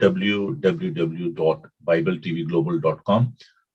www.bibletvglobal.com।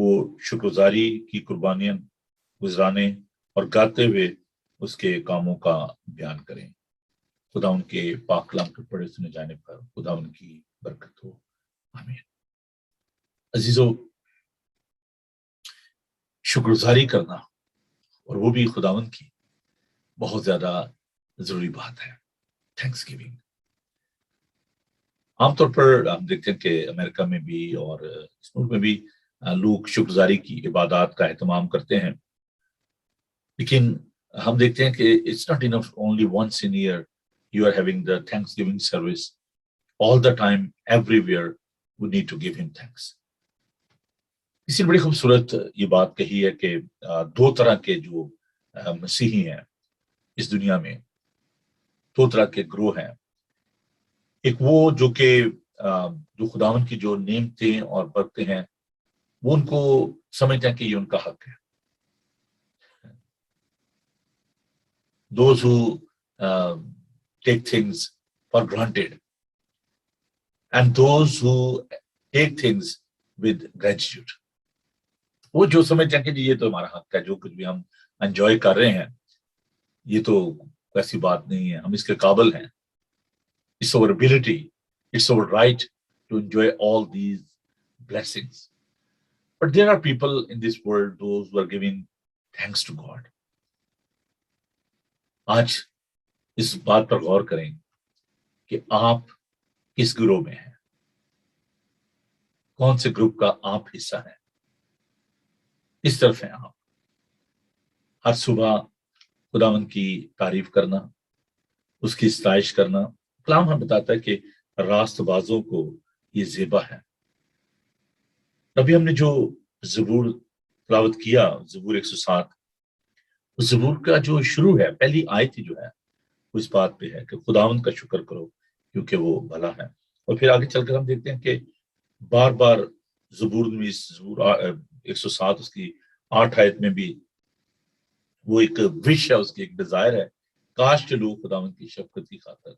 وہ شکرگزاری کی قربانیاں گزرانے اور گاتے ہوئے اس کے کاموں کا بیان کریں۔ خدا ان کے پاک کلام کے پڑھے سنے جانے پر خدا ان کی برکت ہو، آمین۔ عزیزو، شکرگزاری کرنا اور وہ بھی خداوند کی بہت زیادہ ضروری بات ہے۔ تھینکس گیونگ عام طور پر ہم دیکھتے ہیں کہ امریکہ میں بھی اور اس ملک میں بھی لوگ شکرگزاری کی عبادات کا اہتمام کرتے ہیں، لیکن ہم دیکھتے ہیں کہ it's not enough only once in year you are having the thanksgiving service, all the time everywhere we need to give him thanks. اسی بڑی خوبصورت یہ بات کہی ہے کہ دو طرح کے جو مسیحی ہیں اس دنیا میں، دو طرح کے گروہ ہیں۔ ایک وہ جو کہ جو خداوند کی جو نعمتیں اور برکتیں ہیں وہ ان کو سمجھتے ہیں کہ یہ ان کا حق ہے۔ Those who take things for granted and those who take things with gratitude، وہ جو سمجھتے ہیں کہ جی یہ تو ہمارا حق ہے، جو کچھ بھی ہم انجوائے کر رہے ہیں یہ تو ایسی بات نہیں ہے، ہم اس کے قابل ہیں، it's our ability, it's our right to enjoy all these blessings. But there are people in this world, those who are giving thanks to God. آج اس بات پر غور کریں کہ آپ کس گروہ میں ہیں، کون سے گروپ کا آپ حصہ ہیں، کس طرف ہیں آپ۔ ہر صبح خداوند کی تعریف کرنا، اس کی ستائش کرنا، کلام ہم بتاتا ہے کہ راست بازوں کو یہ زیبا ہے۔ ابھی ہم نے جو زبور تلاوت کیا، زبور 107، اس زبور کا جو شروع ہے، پہلی آیت ہی جو ہے وہ اس بات پہ ہے کہ خداوند کا شکر کرو کیونکہ وہ بھلا ہے۔ اور پھر آگے چل کر ہم دیکھتے ہیں کہ بار بار زبور میں، زبور 107 اس کی 8 آیت میں بھی وہ ایک وش ہے، اس کی ایک ڈیزائر ہے، کاش کے لوگ خداوند کی شفقت کی خاطر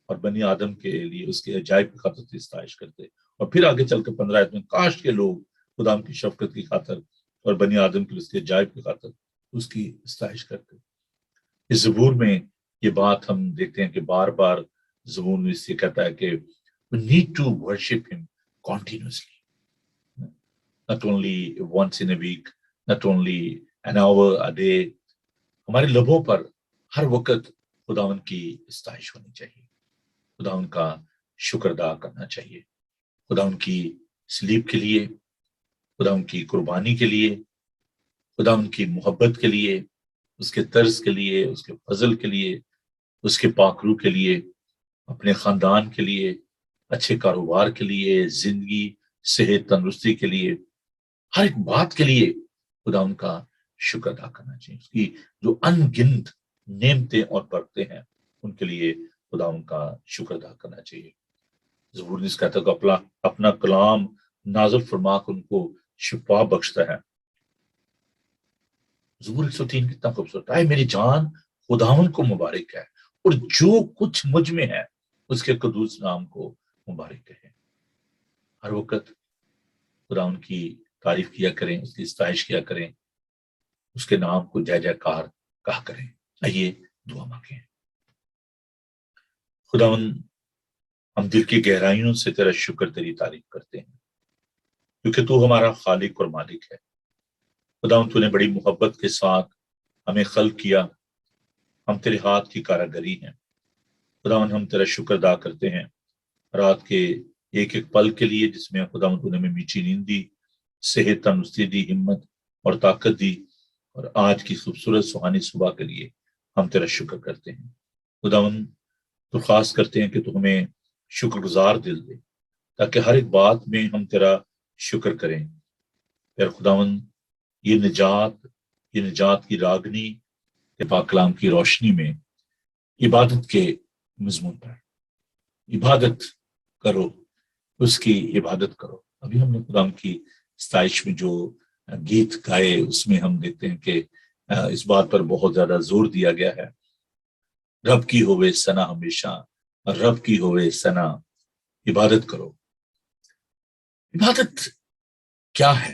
اور بنی آدم کے لیے اس کے عجائب کی خاطر سے ستائش کرتے، اور پھر آگے چل کر 15 آیت میں کاش کے لوگ خداوند کی شفقت کی خاطر اور بنی آدم کے اس کے عجائب کی خاطر اس کی ستائش کرتے۔ اس زبور میں یہ بات ہم دیکھتے ہیں کہ بار بار زبور میں اس سے کہتا ہے کہ we need to worship him continuously, not only once in a week, not only an hour a day۔ ہمارے لبوں پر ہر وقت خداوند کی ستائش ہونی چاہیے، خداوند کا شکر ادا کرنا چاہیے، خداوند کی صلیب کے لیے، خداوند کی قربانی کے لیے، خداوند کی محبت کے لیے، اس کے طرز کے لیے، اس کے فضل کے لیے، اس کے پاک روح کے لیے، اپنے خاندان کے لیے، اچھے کاروبار کے لیے، زندگی، صحت، تندرستی کے لیے، ہر ایک بات کے لیے خداوند کا شکر ادا کرنا چاہیے۔ اس کی جو ان گنت نعمتیں اور برکتیں ہیں ان کے لیے خداوند کا شکر ادا کرنا چاہیے۔ زبور نے کہتا ہے کہ اپنا کلام نازل فرما کر ان کو شفا بخشتا ہے۔ زبور 103 کتنا خوبصورت ہے، میری جان خداوند کو مبارک ہے اور جو کچھ مجھ میں ہے اس کے قدوس نام کو مبارک ہے۔ ہر وقت خداوند کی تعریف کیا کریں، اس کی ستائش کیا کریں، اس کے نام کو جے جے کار کہا کریں۔ آئیے دعا مانگیں۔ خداوند، ہم دل کی گہرائیوں سے تیرا شکر، تیری تعریف کرتے ہیں کیونکہ تو ہمارا خالق اور مالک ہے۔ خداوند، تو نے بڑی محبت کے ساتھ ہمیں خلق کیا، ہم تیرے ہاتھ کی کاراگری ہیں۔ خداوند، ہم تیرا شکر ادا کرتے ہیں رات کے ایک ایک پل کے لیے جس میں خداوند تو نے ہمیں میٹھی نیند دی، صحت، تندرستی دی، ہمت اور طاقت دی، اور آج کی خوبصورت سہانی صبح کے لیے ہم تیرا شکر کرتے ہیں۔ خداوند، درخواست کرتے ہیں کہ تو ہمیں شکر گزار دل دے تاکہ ہر ایک بات میں ہم تیرا شکر کریں۔ پھر خداوند، یہ نجات کی راگنی پاک کلام کی روشنی میں عبادت کے مضمون پر عبادت کرو، اس کی عبادت کرو۔ ابھی ہم نے خداوند کی ستائش میں جو گیت گائے اس میں ہم دیکھتے ہیں کہ اس بات پر بہت زیادہ زور دیا گیا ہے، رب کی ہوئے ثنا ہمیشہ، رب کی ہوئے ثنا، عبادت کرو۔ عبادت کیا ہے؟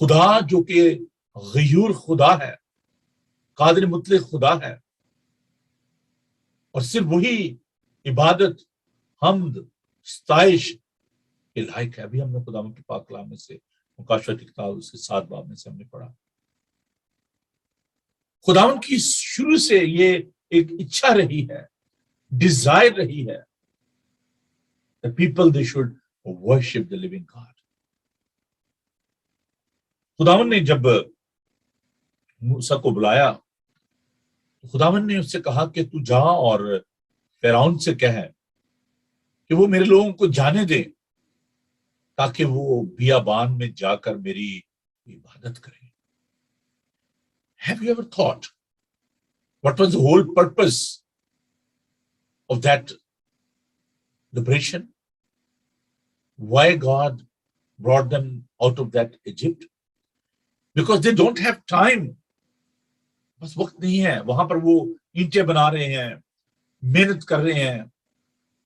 خدا جو کہ غیور خدا ہے، قادر مطلق خدا ہے، اور صرف وہی عبادت، حمد، ستائش کے لائق ہے. ابھی ہم نے خدا کے پاک کلام میں سے مکاشفہ کی کتاب اس کے 7 باب میں سے ہم نے پڑھا. خداوند کی شروع سے یہ ایک اچھا رہی ہے، ڈیزائر رہی ہے، the people they should worship the living God. خداوند نے جب موسیٰ کو بلایا، خداوند نے اس سے کہا کہ تو جا اور فرعون سے کہہ کہ وہ میرے لوگوں کو جانے دے تاکہ وہ بیابان میں جا کر میری عبادت کریں. Have you ever thought what was the whole purpose of that liberation? Why God brought them out of that Egypt? Because they don't have time. بس وقت نہیں ہے. وہاں پر وہ اینٹیں بنا رہے ہیں، محنت کر رہے ہیں.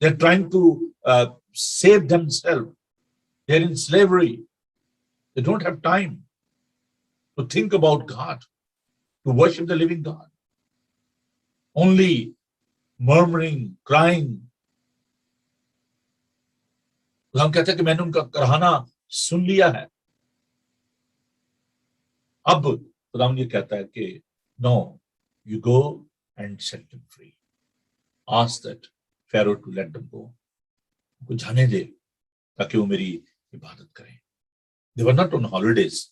They're trying to save themselves. They're in slavery. They don't have time to think about God, to worship the living God. Only murmuring, crying. ہم کہتے ہیں کہ میں نے ان کا کراہنا سن لیا ہے. اب خدا یہ کہتا ہے کہ no, you go and set them free. Ask that Pharaoh to let them go. ان کو جانے دے تاکہ وہ میری عبادت کریں. They were not on holidays.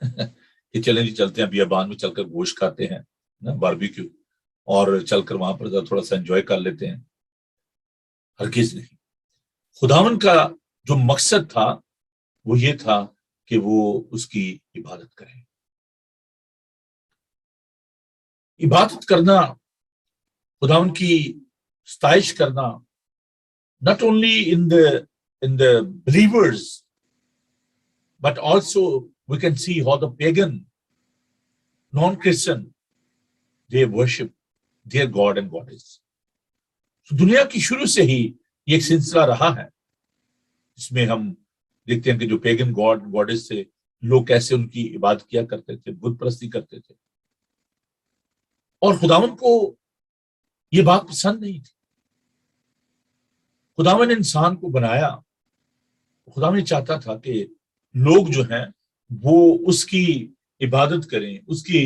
کہ چلیں جی چلتے ہیں بیابان میں چل کر گوشت کھاتے ہیں نا، باربیکیو، اور چل کر وہاں پر تھوڑا سا انجوائے کر لیتے ہیں. ہرگز نہیں. خداوند کا جو مقصد تھا وہ یہ تھا کہ وہ اس کی عبادت کریں. عبادت کرنا، خداوند کی ستائش کرنا، not only in the believers but also we can see how the pagan, non-Christian, they worship their God and goddess. So دنیا کی شروع سے ہی یہ ایک سلسلہ رہا ہے جس میں ہم دیکھتے ہیں کہ جو پیگن گاڈ گاڈس تھے، لوگ کیسے ان کی عبادت کیا کرتے تھے، بت پرستی کرتے تھے. اور خداوند کو یہ بات پسند نہیں تھی. خداوند نے انسان کو بنایا، خداوند نے چاہتا تھا کہ لوگ جو ہیں وہ اس کی عبادت کریں، اس کی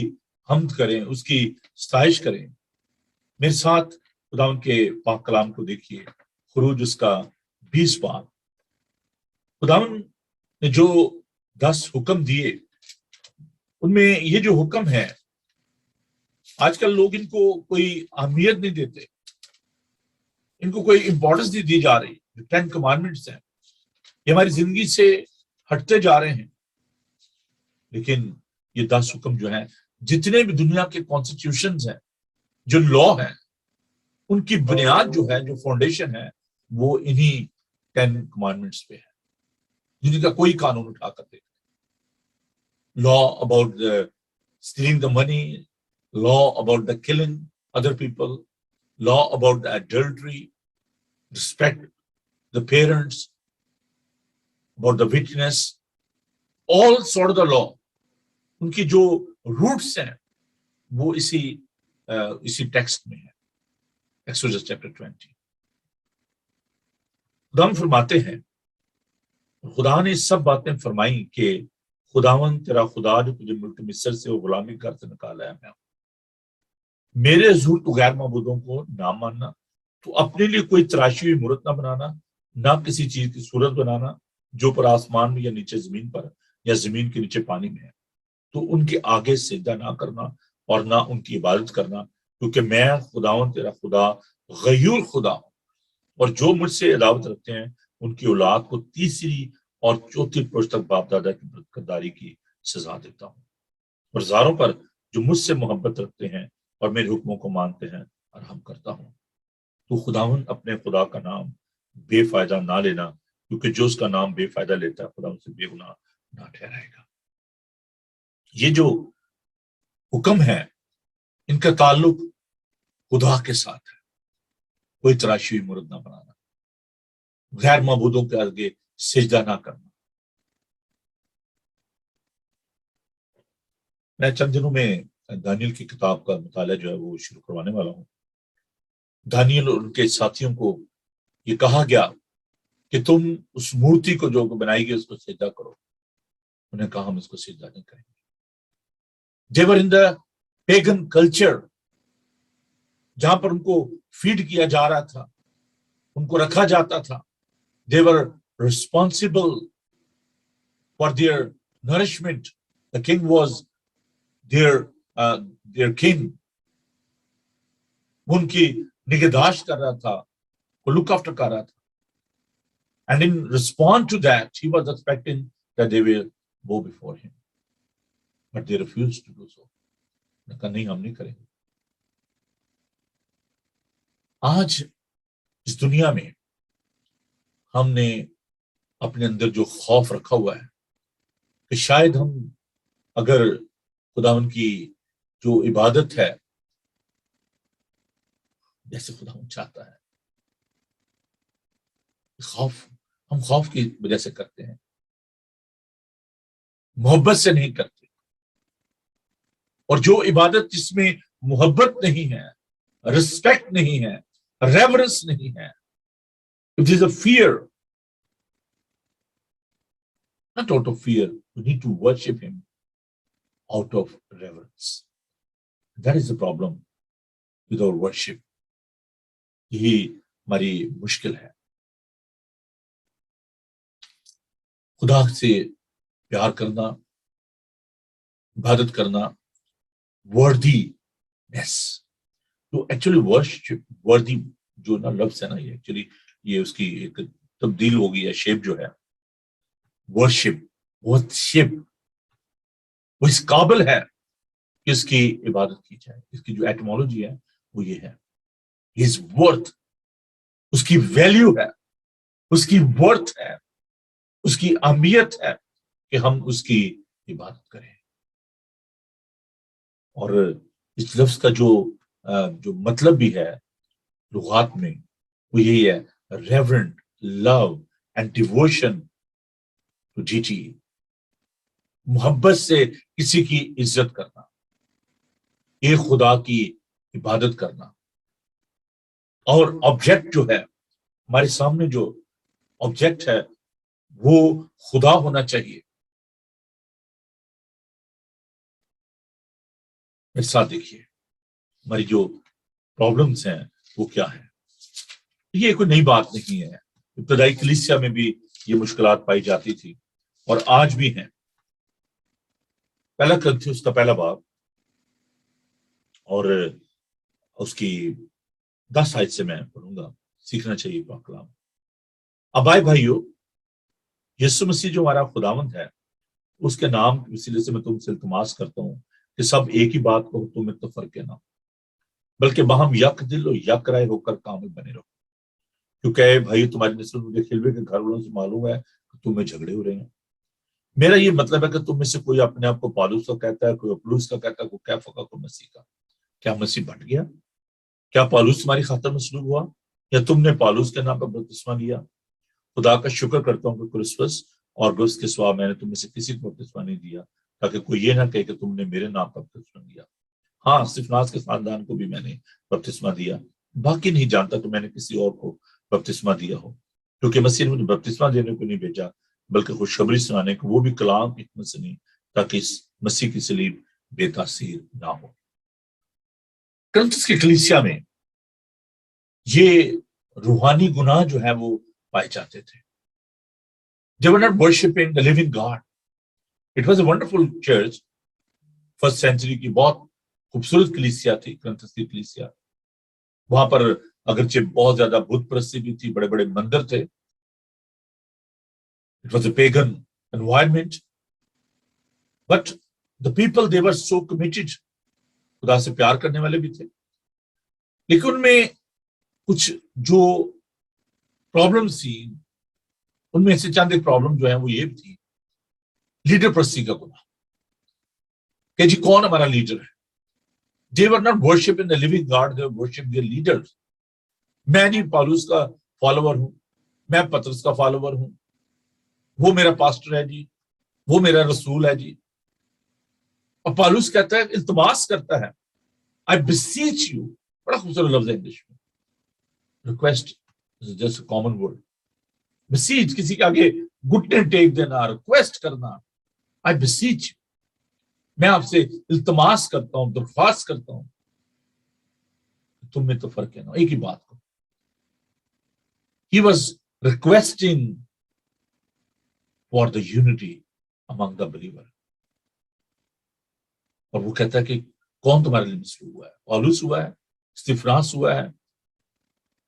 حمد کریں، اس کی ستائش کریں. میرے ساتھ خداوند کے پاک کلام کو دیکھیے، خروج اس کا 20 باب. خداوند نے جو 10 حکم دیے ان میں یہ جو حکم ہے، آج کل لوگ ان کو کوئی اہمیت نہیں دیتے، ان کو کوئی امپورٹنس نہیں دی جا رہی. جو 10 کمانڈمنٹس ہیں یہ ہماری زندگی سے ہٹتے جا رہے ہیں. لیکن یہ 10 حکم جو ہیں، جتنے بھی دنیا کے کانسٹیٹیوشنز ہیں، جو لا ہیں، ان کی بنیاد جو ہے، جو فاؤنڈیشن ہے، وہ انہی 10 کمانڈمنٹس پہ ہے. جن کا کوئی قانون اٹھا کر دیکھیں. Law about stealing the money, law about the killing other people, law about the adultery, respect the parents, about the witness, all sort of the law. ان کی جو روٹس ہیں وہ اسی ٹیکسٹ میں ہے. Exodus chapter 20. خدا فرماتے ہیں، خدا نے سب باتیں فرمائی کہ خداوند تیرا خدا جو تجھے ملک مصر سے وہ غلامی گھر سے نکالا ہے، میں میرے حضور تو غیر معبودوں کو نہ ماننا، تو اپنے لیے کوئی تراشی ہوئی مورت نہ بنانا، نہ کسی چیز کی صورت بنانا جو پر آسمان میں یا نیچے زمین پر یا زمین کے نیچے پانی میں ہے. تو ان کے آگے سجدہ نہ کرنا اور نہ ان کی عبادت کرنا، کیونکہ میں خداوند تیرا خدا غیور خدا ہوں، اور جو مجھ سے عداوت رکھتے ہیں ان کی اولاد کو 3 اور 4 پشت تک باپ دادا کی بدکرداری کی سزا دیتا ہوں. اور زاروں پر جو مجھ سے محبت رکھتے ہیں اور میرے حکموں کو مانتے ہیں رحم کرتا ہوں. تو خداوند اپنے خدا کا نام بے فائدہ نہ لینا، کیونکہ جو اس کا نام بے فائدہ لیتا ہے خدا اسے بے گناہ نہ ٹھہرائے گا. یہ جو حکم ہے ان کا تعلق خدا کے ساتھ ہے. کوئی تراشی ہوئی مورت نہ بنانا، غیر معبودوں کے آگے سجدہ نہ کرنا. میں چند دنوں میں دانیل کی کتاب کا مطالعہ جو ہے وہ شروع کروانے والا ہوں. دانیل اور ان کے ساتھیوں کو یہ کہا گیا کہ تم اس مورتی کو جو بنائی گئی اس کو سجدہ کرو. انہیں کہا ہم اس کو سجدہ نہیں کریں گے. They were in the pagan culture, جہاں پر ان کو فیڈ کیا جا رہا تھا, ان کو رکھا جاتا تھا. They were responsible for their nourishment. The king was their king. ان کی نگہداشت کر رہا تھا, وہ لک آفٹر کر رہا تھا. And in response to that, he was expecting that they will bow before him. But they refused to do so. انہوں نے کہا نہیں, ہم نہیں کریں گے. آج اس دنیا میں ہم نے اپنے اندر جو خوف رکھا ہوا ہے کہ شاید ہم اگر خداوند کی جو عبادت ہے جیسے خداوند چاہتا ہے, ہم خوف کی وجہ سے کرتے ہیں, محبت سے نہیں کرتے. اور جو عبادت جس میں محبت نہیں ہے, رسپیکٹ نہیں ہے, ریورنس نہیں ہے, it is a fear, not out of fear. We need to worship him out of reverence. That is the problem with our worship. یہی ہماری مشکل ہے. خدا سے پیار کرنا, عبادت کرنا, worthiness. تو ایکچولی worthy جو نا لفظ ہے نا, یہ ایکچولی یہ اس کی ایک تبدیل ہو گئی ہے, شیپ جو ہے worship, وہ اس قابل ہے کہ اس کی عبادت کی جائے. اس کی جو ایٹمالوجی ہے وہ یہ ہے, his worth, اس کی ویلیو ہے, اس کی ورتھ ہے, اس کی اہمیت ہے کہ ہم اس کی عبادت کریں. اور اس لفظ کا جو مطلب بھی ہے لغات میں وہ یہی ہے, ریورنٹ لو اینڈ ڈیووشن ٹو ڈیٹی. محبت سے کسی کی عزت کرنا, ایک خدا کی عبادت کرنا. اور آبجیکٹ جو ہے ہمارے سامنے, جو آبجیکٹ ہے وہ خدا ہونا چاہیے. میرے ساتھ دیکھیے ہماری جو پرابلمس ہیں وہ کیا ہے. یہ کوئی نئی بات نہیں ہے, ابتدائی کلیسیا میں بھی یہ مشکلات پائی جاتی تھی اور آج بھی ہیں. پہلا کرنتھیوس کا پہلا باب اور اس کی 10 آیت سے میں پڑھوں گا. سیکھنا چاہیے پاک کلام. اب آئے بھائیو, یسوع مسیح جو ہمارا خداوند ہے, اس کے نام کے وسیلے سے میں تم سے التماس کرتا ہوں کہ سب ایک ہی بات کو تم میں تفرقے نہ ہو, بلکہ باہم یک دل و یک رائے ہو کر کامل بنے رہو. کیونکہ بھائی تمہاری نسل مجھے کھلوے کے گھر والوں سے معلوم ہے کہ تم میں جھگڑے ہو رہے ہیں. میرا یہ مطلب ہے کہ تم میں سے کوئی اپنے آپ کو پالوس کا کہتا ہے, کوئی اپلوس کا کہتا ہے, کوئی کیفا کا, کوئی مسیح کا. کیا مسیح بٹ گیا؟ کیا پالوس تمہاری خاطر مصلوب ہوا یا تم نے پالوس کے نام پر بپتسمہ لیا؟ خدا کا شکر کرتا ہوں کہ کرسپس اور گس کے سوا میں نے تم میں سے کسی کو بپتسمہ نہیں دیا, تاکہ کوئی یہ نہ کہے کہ تم نے میرے نام پر بپتسمہ دیا. ہاں, استفاناس کے خاندان کو بھی میں نے بپتسمہ دیا, باقی نہیں جانتا کہ میں نے کسی اور کو بپتسمہ دیا ہو. کیونکہ مسیح نے مجھے بپتسمہ دینے کو نہیں بھیجا بلکہ خوشخبری سنانے کو, وہ بھی کلام کی حکمت سے نہیں, تاکہ اس مسیح کی صلیب بے تاثیر نہ ہو. کرنتھس کی کلیسیا میں یہ روحانی گناہ جو ہے وہ پائے جاتے تھے. They were not worshipping the living God. It was a wonderful church. First century کی بہت خوبصورت کلیسیا تھی کرنتھس کی کلیسیا. وہاں پر اگرچہ بہت زیادہ بت پرستی بھی تھی, بڑے بڑے مندر تھے. It was a pagan environment. But the people, they were so committed. خدا سے پیار کرنے والے بھی تھے. لیکن ان میں کچھ جو پرابلمس تھی, ان میں سے چند ایک پرابلم جو ہے وہ یہ بھی تھی, لیڈر پرستی کا گناہ کہ جی کون ہمارا لیڈر ہے. They were not worshiping the living God, they were worshiping their leaders. میں جی پالوس کا فالوور ہوں, میں پترس کا فالوور ہوں, وہ میرا پاسٹر ہے جی, وہ میرا رسول ہے جی. اور پالوس کہتا ہے، التماس کرتا ہے، I beseech you، بڑا خوبصورت لفظ ہے انگلش میں، request just common word, beseech کسی کے آگے گھٹنے ٹیک دینا، ریکویسٹ کرنا، I beseech you، میں آپ سے التماس کرتا ہوں، درخواست کرتا ہوں، تم میں تو فرق ہے نا، ایک ہی بات کو. He was requesting for the unity among the believer. اور وہ کہتا ہے کہ کون تمہارے لیے مسلوب ہوا ہے؟ پالوس ہوا ہے، استفانوس ہوا ہے،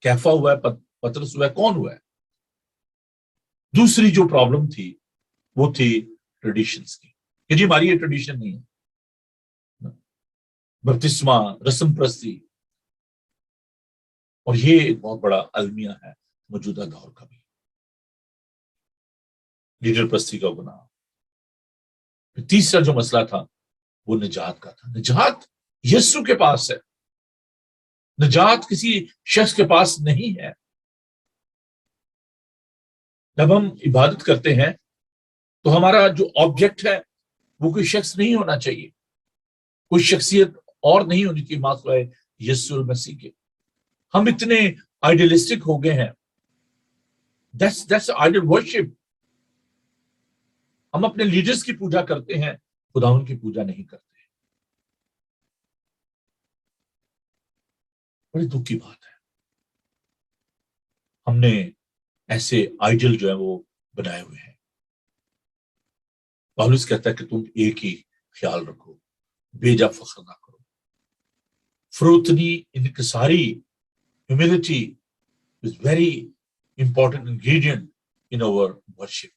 کیفا ہوا ہے، پترس ہوا ہے، کون ہوا ہے؟ دوسری جو پرابلم تھی وہ تھی ٹریڈیشنز کی، کہ جی ہماری یہ ٹریڈیشن نہیں ہے، بپتسمہ، رسم پرستی، اور یہ ایک بہت بڑا المیہ ہے موجودہ دور کا بھی، لیڈر پرستی کا گناہ. تیسرا جو مسئلہ تھا وہ نجات کا تھا. نجات یسوع کے پاس ہے، نجات کسی شخص کے پاس نہیں ہے. جب ہم عبادت کرتے ہیں تو ہمارا جو آبجیکٹ ہے وہ کوئی شخص نہیں ہونا چاہیے، کوئی شخصیت اور نہیں ہونی چاہیے ماں سوائے یسوع المسیح کے. ہم اتنے آئیڈیلسٹک ہو گئے ہیں، that's idol worship. ہم اپنے لیڈرز کی پوجا کرتے ہیں، خداوند کی پوجا نہیں کرتے. بڑی دکھ کی بات ہے، ہم نے ایسے آئیڈل جو ہے وہ بنائے ہوئے ہیں. پالوس کہتا ہے کہ تم ایک ہی خیال رکھو، بیجا فخر نہ کرو. فروتنی، انکساری، humility is very important ingredient in our worship.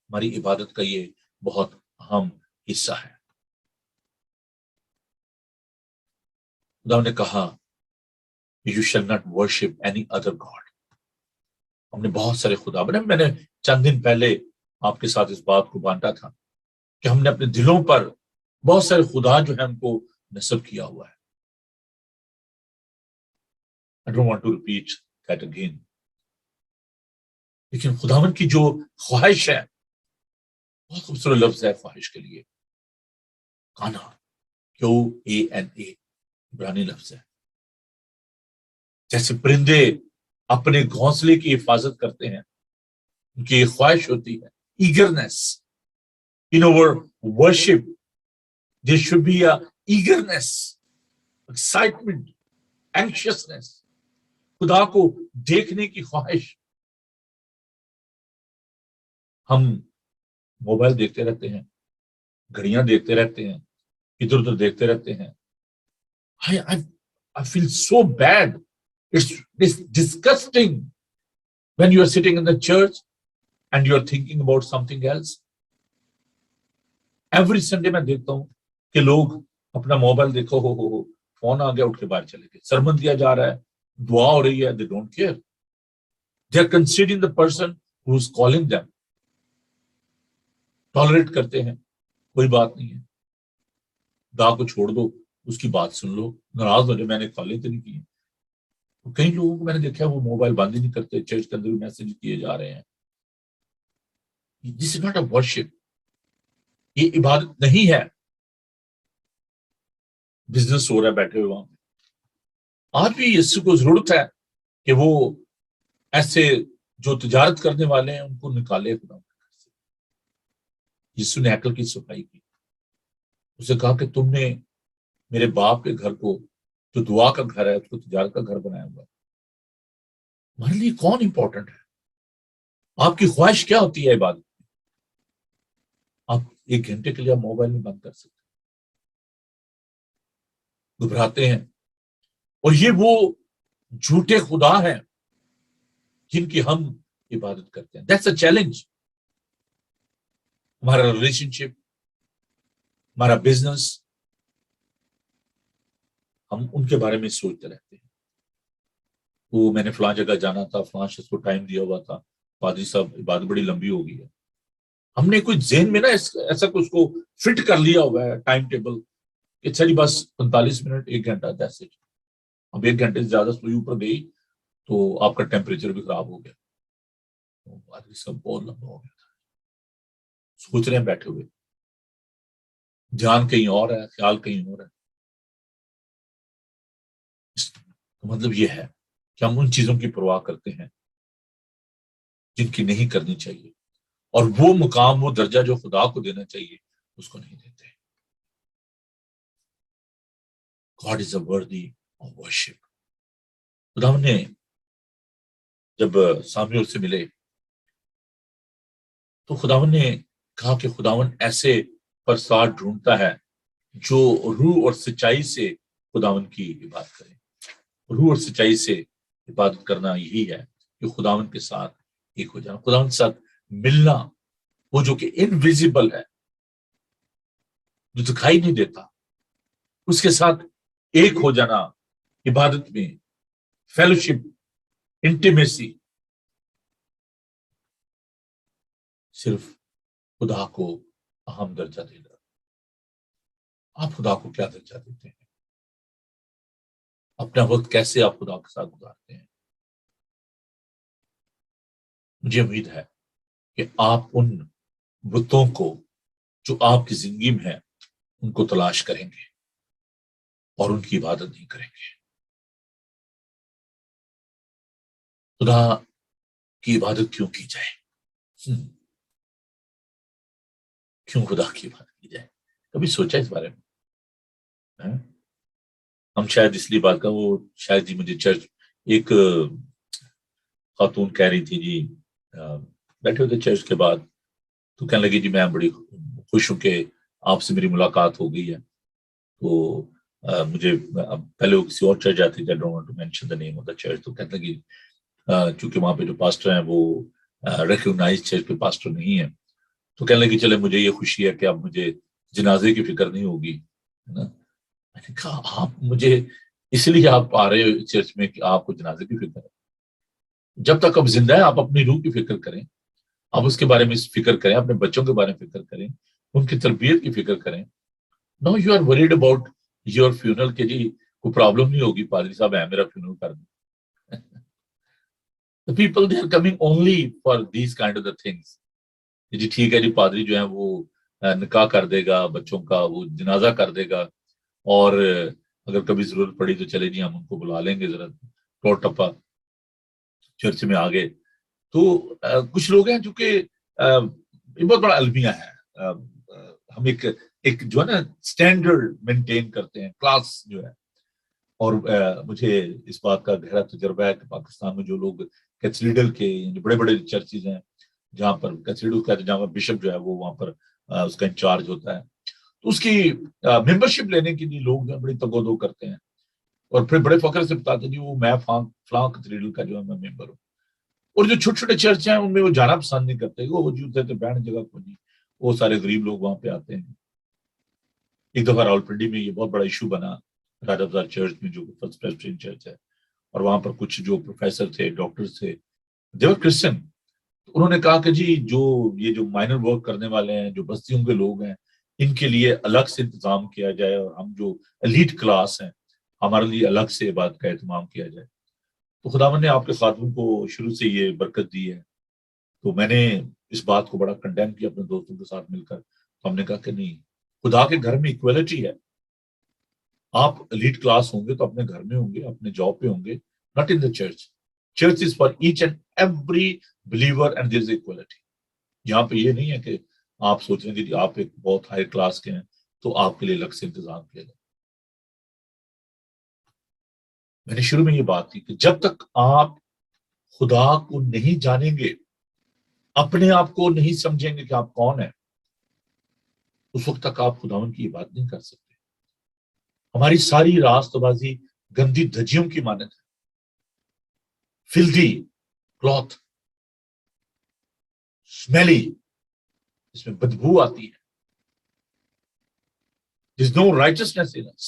ہماری عبادت کا یہ بہت اہم حصہ ہے. خدا نے کہا you shall not worship any other god. ہم نے بہت سارے خدا بنے. میں نے چند دن پہلے آپ کے ساتھ اس بات کو بانٹا تھا کہ ہم نے اپنے دلوں پر بہت سارے خدا جو ہے ان کو نصب کیا ہوا ہے. I don't want to repeat that again. لیکن خداوند کی جو خواہش ہے، بہت خوبصورت لفظ ہے خواہش کے لیے، کانا، QANA، عبرانی لفظ ہے. جیسے پرندے اپنے گھونسلے کی حفاظت کرتے ہیں، ان کی یہ خواہش ہوتی ہے. ایگرنس in our worship, there should be a eagerness, excitement, anxiousness. خدا کو دیکھنے کی خواہش. ہم موبائل دیکھتے رہتے ہیں، گھڑیاں دیکھتے رہتے ہیں، ادھر ادھر دیکھتے رہتے ہیں. I feel so bad. It's disgusting when you are sitting in the church and you are thinking about something else. Every Sunday میں دیکھتا ہوں کہ لوگ اپنا موبائل دیکھو، ہو فون آ گیا، اٹھ کے باہر چلے گئے. سرمن دیا جا رہا ہے، دعا ہو رہی ہے، they don't care. They are considering the person who is calling them. Tolerate کرتے ہیں، کوئی بات نہیں ہے، دعا کو چھوڑ دو، اس کی بات سن لو. ناراض ہو جائے، میں نے کالیں تو نہیں کی. کئی لوگوں کو میں نے دیکھا وہ موبائل بند ہی نہیں کرتے، چرچ کے اندر بھی میسج کیے جا رہے ہیں. This is not a worship. یہ عبادت نہیں ہے. بزنس ہو رہا ہے بیٹھے ہوئے وہاں پہ. آج بھی یسوع کو ضرورت ہے کہ وہ ایسے جو تجارت کرنے والے ہیں ان کو نکالے خدا کے گھر سے. یسوع نے ہیکل کی صفائی کی، اسے کہا کہ تم نے میرے باپ کے گھر کو جو دعا کا گھر ہے اس کو تجارت کا گھر بنایا ہوا ہے. ہمارے لیے کون امپورٹنٹ ہے؟ آپ کی خواہش کیا ہوتی ہے عبادت میں؟ آپ 1 گھنٹے کے لیے آپ موبائل نہیں بند کر سکتے، گھبراتے ہیں. اور یہ وہ جھوٹے خدا ہیں جن کی ہم عبادت کرتے ہیں. That's a challenge. ہمارا ریلیشن شپ، ہمارا بزنس، ہم ان کے بارے میں سوچتے رہتے ہیں. وہ میں نے فلاں جگہ جانا تھا، فلاں شخص کو ٹائم دیا ہوا تھا، پادری صاحب عبادت بڑی لمبی ہو گئی ہے. ہم نے کوئی ذہن میں نا ایسا کچھ کو فٹ کر لیا ہوا ہے ٹائم ٹیبل کہ چلی بس 45 منٹ 1 گھنٹہ جیسے. اب 1 گھنٹے سے زیادہ سوئی اوپر گئی تو آپ کا ٹیمپریچر بھی خراب ہو گیا. پادری صاحب بہت لمبا ہو گیا تھا. سوچ رہے ہیں بیٹھے ہوئے. دھیان کہیں اور ہے، خیال کہیں اور ہے. اس کا مطلب یہ ہے کہ ہم ان چیزوں کی پرواہ کرتے ہیں جن کی نہیں کرنی چاہیے، اور وہ مقام، وہ درجہ جو خدا کو دینا چاہیے اس کو نہیں دیتے. God is worthy of worship. خدا نے جب سامعین سے ملے تو خداوند نے کہا کہ خداوند ایسے پرستار ڈھونڈتا ہے جو روح اور سچائی سے خداوند کی عبادت کرے. روح اور سچائی سے عبادت کرنا یہی ہے کہ خداوند کے ساتھ ایک ہو جانا، خداوند کے ساتھ ملنا، وہ جو کہ انویزیبل ہے، جو دکھائی نہیں دیتا، اس کے ساتھ ایک ہو جانا عبادت میں، فیلوشپ، انٹیمیسی. صرف خدا کو اہم درجہ دینا. آپ خدا کو کیا درجہ دیتے ہیں؟ اپنا وقت کیسے آپ خدا کے ساتھ گزارتے ہیں؟ مجھے امید ہے کہ آپ ان بتوں کو جو آپ کی زندگی میں ہیں ان کو تلاش کریں گے اور ان کی عبادت نہیں کریں گے. خدا کی عبادت کیوں کی جائے؟ کیوں خدا کی عبادت کی جائے؟ کبھی سوچا اس بارے میں؟ ہم شاید اس لیے بات کا، وہ شاید جی مجھے چرچ ایک خاتون کہہ رہی تھی جی، بیٹھے ہوتے چرچ کے بعد تو کہنے لگی جی میں بڑی خوش ہوں کہ آپ سے میری ملاقات ہو گئی ہے. تو مجھے پہلے وہ کسی اور چرچ جاتی تھی، تو کہنے لگی چونکہ وہاں پہ جو پاسٹر ہیں وہ ریکگنائز چرچ کے پاسٹر نہیں ہیں، تو کہنے لگی چلے مجھے یہ خوشی ہے کہ اب مجھے جنازے کی فکر نہیں ہوگی، ہے نا. میں نے کہا آپ مجھے اس لیے آپ آ رہے ہو چرچ میں کہ آپ کو جنازے کی فکر ہے؟ جب تک اب زندہ ہے آپ اپنی روح کی فکر کریں، آپ اس کے بارے میں فکر کریں، اپنے بچوں کے بارے میں فکر کریں، ان کی تربیت کی فکر کریں. No you are worried about your funeral کہ جی کوئی پرابلم نہیں ہوگی، پادری صاحب ہے میرا فیونرل کر دیں. The people they are coming only for these kind of the things. جی ٹھیک ہے جی پادری جو ہے وہ نکاح کر دے گا بچوں کا، وہ جنازہ کر دے گا، اور اگر کبھی ضرورت پڑی تو چلے جی ہم ان کو بلا لیں گے ذرا ٹور ٹپا چرچ میں آگے. تو کچھ لوگ ہیں جو کہ یہ بہت بڑا المیہ ہے، ہم ایک جو ہے نا اسٹینڈرڈ مینٹین کرتے ہیں، کلاس جو ہے. اور مجھے اس بات کا گہرا تجربہ ہے کہ پاکستان میں جو لوگ کیتھیڈرل کے بڑے بڑے چرچز ہیں جہاں پر کیتھیڈرل کا جہاں پر بشپ جو ہے وہ وہاں پر اس کا انچارج ہوتا ہے، تو اس کی ممبرشپ لینے کے لیے لوگ بڑی تگودو کرتے ہیں اور پھر بڑے فخر سے بتاتے ہیں جی وہ میں فلاں کیتھیڈرل کا جو ہے میں ممبر ہوں. اور جو چھوٹے چھوٹے چرچ ہیں ان میں وہ جانا پسند نہیں کرتے، وہ وجود ہے تو بیٹھنے جگہ کو نہیں، وہ سارے غریب لوگ وہاں پہ آتے ہیں. ایک دفعہ راولپنڈی میں یہ بہت بڑا ایشو بنا راجہ بازار چرچ میں جو فرسٹ پریسبیٹرین چرچ ہے، اور وہاں پر کچھ جو پروفیسر تھے، ڈاکٹر تھے، دے ور کرسچن. انہوں نے کہا کہ جی جو یہ جو مائنر ورک کرنے والے ہیں، جو بستیوں کے لوگ ہیں، ان کے لیے الگ سے انتظام کیا جائے، اور ہم جو ایلیٹ کلاس ہیں ہمارے لیے الگ سے بات کا اہتمام کیا جائے. تو خداوند نے آپ کے خاتون کو شروع سے یہ برکت دی ہے. تو میں نے اس بات کو بڑا کنڈیم کیا اپنے دوستوں کے ساتھ مل کر. تو ہم نے کہا کہ نہیں، خدا کے گھر میں ایکویلٹی ہے. آپ ایلیٹ کلاس ہوں گے تو اپنے گھر میں ہوں گے، اپنے جاب پہ ہوں گے، not in the church. Church is for each and every believer and there is equality. یہاں پہ یہ نہیں ہے کہ آپ سوچ رہے ہیں کہ آپ ایک بہت ہائی کلاس کے ہیں تو آپ کے لیے الگ سے انتظام کیا جائے. میں نے شروع میں یہ بات کی کہ جب تک آپ خدا کو نہیں جانیں گے، اپنے آپ کو نہیں سمجھیں گے کہ آپ کون ہیں، اس وقت تک آپ خداوند کی بات نہیں کر سکتے. ہماری ساری راست بازی گندی دھجیوں کی مانند ہے، فلدی کلوتھ، سمیلی، اس میں بدبو آتی ہے. There is no righteousness in us.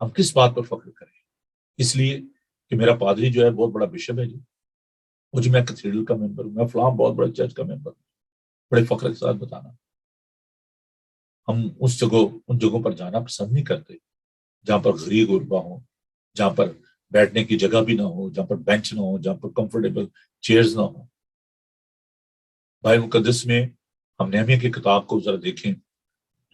ہم کس بات پر فخر کریں؟ اس لیے کہ میرا پادری جو ہے بہت بڑا بشپ ہے جی، مجھے میں کیتھیڈرل کا ممبر ہوں، میں فلاں بہت بڑے چرچ کا ممبر ہوں. بڑے فخر کے ساتھ بتانا. ہم ان جگہوں پر جانا پسند نہیں کرتے جہاں پر غریب غربا ہوں، جہاں پر بیٹھنے کی جگہ بھی نہ ہو، جہاں پر بینچ نہ ہو، جہاں پر کمفرٹیبل چیئرز نہ ہو. بائبل مقدس میں ہم نہمیہ کی کتاب کو ذرا دیکھیں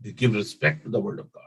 They give respect to the word of God.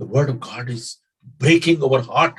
The word of God is breaking our heart.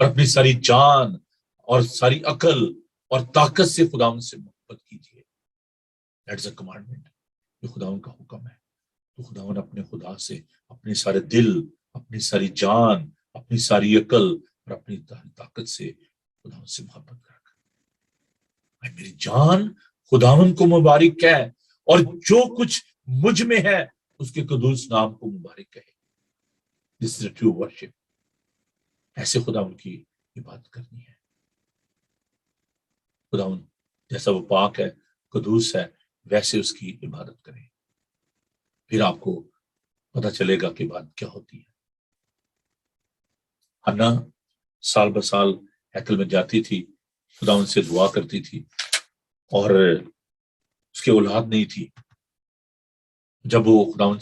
اور اپنی ساری جان اور ساری عقل اور طاقت سے خداوند سے محبت کیجیے. دیٹس اے کمانڈمنٹ، یہ خداوند کا حکم ہے. تو خداوند اپنے خدا سے اپنے سارے دل، اپنی ساری جان، اپنی ساری عقل اور اپنی طاقت سے خداوند سے محبت کر. میری جان خداوند کو مبارک ہے، اور جو کچھ مجھ میں ہے اس کے قدوس نام کو مبارک کہے. دس از اے ٹرو ورشپ. ایسے خداوند کی عبادت کرنی ہے. خداوند جیسا وہ پاک ہے، قدوس ہے، ویسے اس کی عبادت کریں. پھر آپ کو پتہ چلے گا کہ عبادت کیا ہوتی ہے. حنا سال بسال ہیکل میں جاتی تھی، خداوند سے دعا کرتی تھی، اور اس کی اولاد نہیں تھی. جب وہ خداوند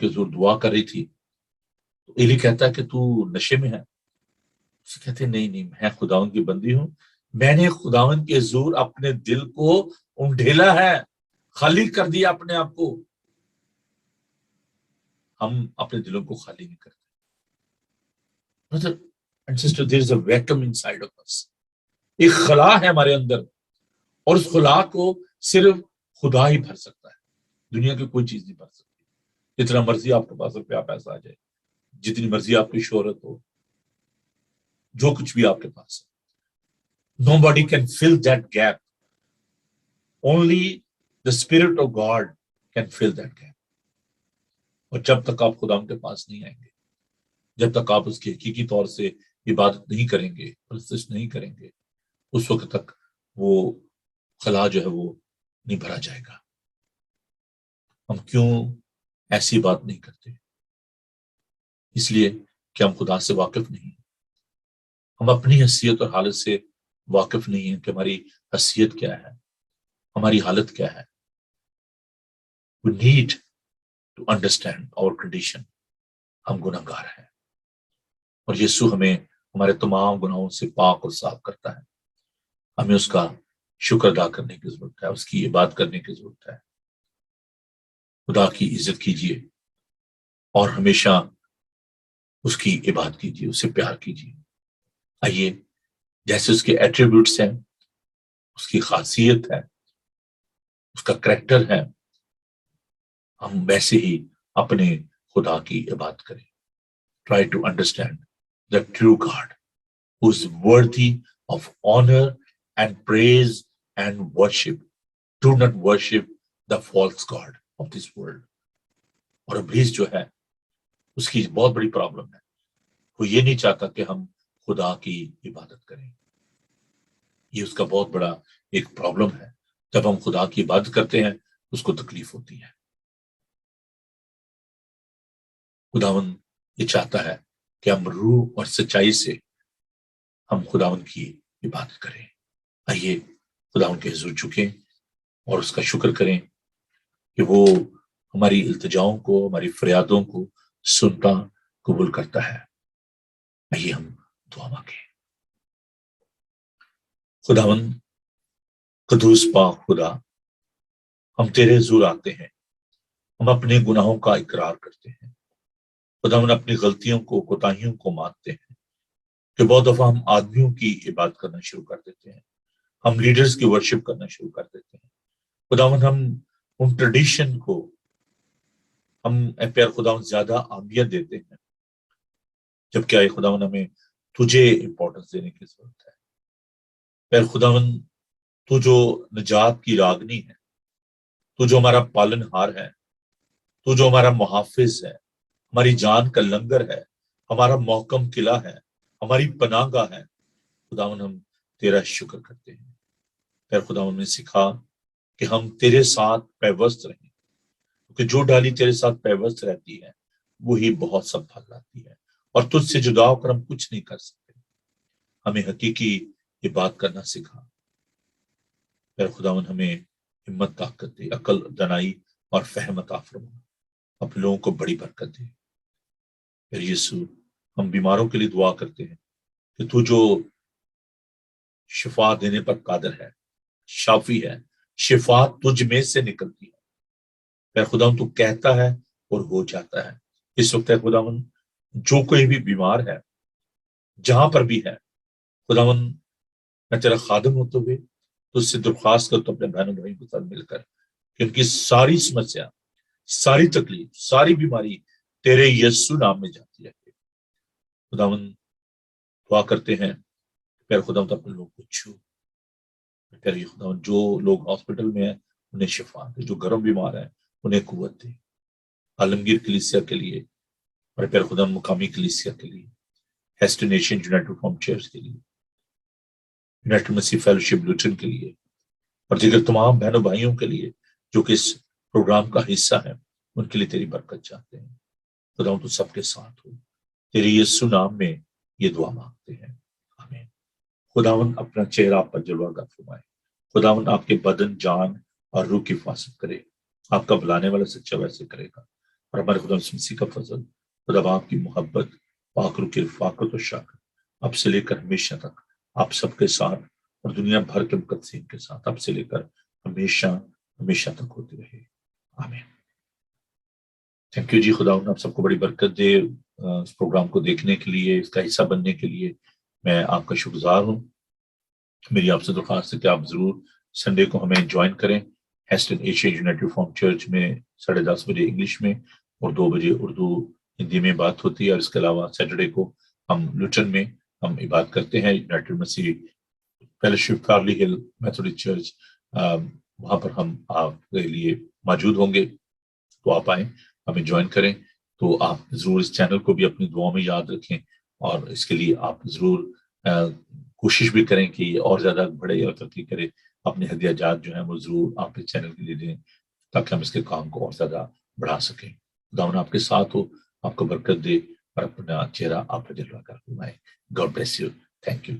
کے حضور دعا کر رہی تھی تو ایلی کہتا ہے کہ تو نشے میں ہے. اسے کہتے نہیں نہیں، میں خداوند کی بندی ہوں، میں نے خداوند کے حضور اپنے دل کو انڈھیلا ہے، خالی کر دیا اپنے آپ کو. ہم اپنے دلوں کو خالی نہیں کرتے. Brother and sister, there is a vacuum inside of us. ایک خلا ہے ہمارے اندر، اور اس خلا کو صرف خدا ہی بھر سکتا ہے. دنیا کی کوئی چیز نہیں بھر سکتی. جتنا مرضی آپ کے پاس روپیہ پیسہ آ جائے، جتنی مرضی آپ کی شہرت ہو، جو کچھ بھی آپ کے پاس ہے، nobody can fill that gap. Only the Spirit of God can fill that gap. اور جب تک آپ خدا کے پاس نہیں آئیں گے، جب تک آپ اس کی حقیقی طور سے عبادت نہیں کریں گے، پرستش نہیں کریں گے، اس وقت تک وہ خلا جو ہے وہ نہیں بھرا جائے گا. ہم کیوں ایسی بات نہیں کرتے؟ اس لیے کہ ہم خدا سے واقف نہیں ہیں. ہم اپنی حیثیت اور حالت سے واقف نہیں ہیں کہ ہماری حیثیت کیا ہے، ہماری حالت کیا ہے. We need to understand our condition. ہم گناہ گار ہیں، اور یسوع ہمیں ہمارے تمام گناہوں سے پاک اور صاف کرتا ہے. ہمیں اس کا شکر ادا کرنے کی ضرورت ہے، اس کی عبادت کرنے کی ضرورت ہے. خدا کی عزت کیجیے اور ہمیشہ اس کی عبادت کیجیے، اس سے پیار کیجیے. آئیے، جیسے اس کے ایٹریبیوٹس ہیں، اس کی خاصیت ہے، اس کا کریکٹر ہے، ہم ویسے ہی اپنے خدا کی عبادت کریں. Try to understand the true God who is worthy of honor and praise and worship. Do not worship the false God of this world. اور ابلیس جو ہے، اس کی بہت بڑی پرابلم ہے، وہ یہ نہیں چاہتا کہ ہم خدا کی عبادت کریں. یہ اس کا بہت بڑا ایک پرابلم ہے. جب ہم خدا کی عبادت کرتے ہیں اس کو تکلیف ہوتی ہے. خداوند یہ چاہتا ہے کہ ہم روح اور سچائی سے ہم خداوند کی عبادت کریں. آئیے خداوند کے حضور جھکیں اور اس کا شکر کریں کہ وہ ہماری التجاؤں کو، ہماری فریادوں کو سنتا، قبول کرتا ہے. آئیے ہم دعا مانگیں. خداوند قدوس پاک خدا، ہم تیرے حضور آتے ہیں، ہم اپنے گناہوں کا اقرار کرتے ہیں. خداوند اپنی غلطیوں کو، کوتاہیوں کو مانتے ہیں کہ بہت دفعہ ہم آدمیوں کی عبادت کرنا شروع کر دیتے ہیں، ہم لیڈرز کی ورشپ کرنا شروع کر دیتے ہیں. خداوند ہم ان ٹریڈیشن کو ہم پیر خداوند زیادہ اہمیت دیتے ہیں، جبکہ اے خداوند ہمیں تجھے امپورٹنس دینے کی ضرورت ہے. پیر خداوند تو جو نجات کی راگنی ہے، تو جو ہمارا پالن ہار ہے، تو جو ہمارا محافظ ہے، ہماری جان کا لنگر ہے، ہمارا محکم قلعہ ہے، ہماری پناہ گاہ ہے. خداوند ہم تیرا شکر کرتے ہیں. پیر خداوند نے سکھا کہ ہم تیرے ساتھ پیوست رہیں، کیونکہ جو ڈالی تیرے ساتھ پیوست رہتی ہے وہی بہت سب پھل لاتی ہے، اور تجھ سے جدا ہو کر ہم کچھ نہیں کر سکتے. ہمیں حقیقی یہ بات کرنا سکھا. پیر خداوند ہمیں ہمت، طاقت دے، عقل، دانائی اور فہم عطا فرما. اپنے لوگوں کو بڑی برکت دے. پھر یسوع، ہم بیماروں کے لیے دعا کرتے ہیں کہ تو جو شفا دینے پر قادر ہے، شافی ہے، شفا تجھ میں سے نکلتی ہے. پھر خداوند تو کہتا ہے اور ہو جاتا ہے. اس وقت ہے خداوند جو کوئی بھی بیمار ہے، جہاں پر بھی ہے خداون میں تیرا خادم ہوتے ہوئے تو اس سے درخواست کرتا ہوں اپنے بہنوں بھائیوں کے ساتھ مل کر کہ ان کی ساری سمسیا، ساری تکلیف، ساری بیماری تیرے یسوع نام میں جاتی ہے۔ خداون دعا کرتے ہیں پھر خداون تو اپنے لوگ کو چھو، پھر خداون جو لوگ ہاسپٹل میں ہیں انہیں شفا دے، جو گھروں بیمار ہیں انہیں قوت دے، عالمگیر کلیسیا کے لیے اور پھر خداون مقامی کلیسیا کے لیے، ہیسٹینیشن یونائٹڈ ریفارم چرچ کے لیے، یونائٹڈ مسیح فیلوشپ لوٹن کے لیے اور دیگر تمام بہنوں بھائیوں کے لیے جو کہ اس پروگرام کا حصہ ہے، ان کے لیے تیری برکت چاہتے ہیں۔ خداون تو سب کے ساتھ ہو، تیری یسوع نام میں یہ دعا مانگتے ہیں، آمین۔ خداون اپنا چہرہ آپ پر جلوہ گر فرمائے، خداون آپ کے بدن، جان اور روح کی حفاظت کرے، آپ کا بلانے والا سچا ویسے کرے گا، اور ہمارے خدا مسیح کا فضل، خدا آپ کی محبت، پاک روح کی رفاقت و شاکر اب سے لے کر ہمیشہ تک آپ سب کے ساتھ اور دنیا بھر کے مقدسین کے ساتھ اب سے لے کر ہمیشہ ہمیشہ تک ہوتی رہے، آمین۔ تھینک یو جی، خدا آپ سب کو بڑی برکت دے۔ اس پروگرام کو دیکھنے کے لیے، اس کا حصہ بننے کے لیے میں آپ کا شکر گزار ہوں۔ میری آپ سے درخواست ہے کہ آپ ضرور سنڈے کو ہمیں جوائن کریں ہیسٹن ایشیا یونائٹڈ ریفارم چرچ میں 10:30 بجے انگلش میں اور 2 بجے اردو ہندی میں بات ہوتی ہے، اور اس کے علاوہ سیٹرڈے کو ہم لوٹن میں ہم عبادت کرتے ہیں، یونائٹڈ مسیح فیلوشپ کارلی ہل میتھوڈسٹ چرچ، وہاں پر ہم آپ کے لیے موجود ہوں گے، تو آپ آئیں، ہمیں جوائن کریں۔ تو آپ ضرور اس چینل کو بھی اپنی دعاؤں میں یاد رکھیں، اور اس کے لیے آپ ضرور کوشش بھی کریں کہ یہ اور زیادہ بڑھے اور ترقی کرے۔ اپنے ہدیہ جات جو ہیں وہ ضرور آپ کے چینل کے لیے دیں تاکہ ہم اس کے کام کو اور زیادہ بڑھا سکیں۔ خداوند آپ کے ساتھ ہو، آپ کو برکت دے اور اپنا چہرہ آپ پر جلوہ کر فرمائے۔ God bless you, thank you.